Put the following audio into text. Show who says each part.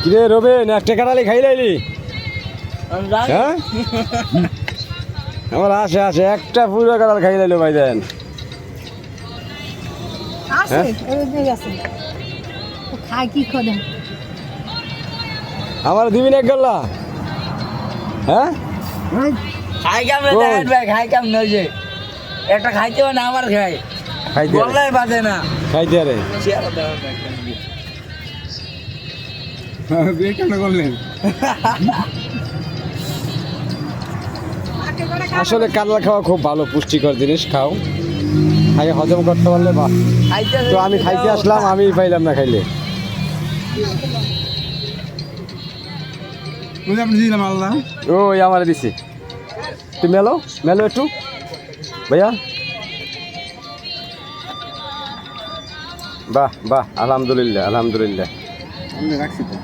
Speaker 1: কিরে রবেন একটা কাটালি খাই লাইলি হ্যাঁ আমার আসে আসে একটা পুরো কাটাল খাই লাইলো ভাই দেন
Speaker 2: খাই কি খোদে
Speaker 1: আমার দিবি না এক গল্লা হ্যাঁ
Speaker 3: খাই কাম রে দেখেন ভাই খাই কাম নয় যে একটা খাইতে না আমার খাই
Speaker 1: খাইতে
Speaker 3: গলায় বাজে না
Speaker 1: খাইতে আরে
Speaker 4: কেন করলেন
Speaker 1: আসলে কাতলা খাওয়া খুব ভালো পুষ্টিকর জিনিস খাও খাইয়ে হজম করতে পারলে বা তো আমি খাইতে আসলাম আমি পাইলাম না খাইলে
Speaker 4: আপনি দিলাম আল্লাহ
Speaker 1: ওই আমার দিছি তুই মেলো মেলো একটু ভাইয়া বাহ বাহ আলহামদুলিল্লাহ আলহামদুলিল্লাহ
Speaker 4: রাখছি তো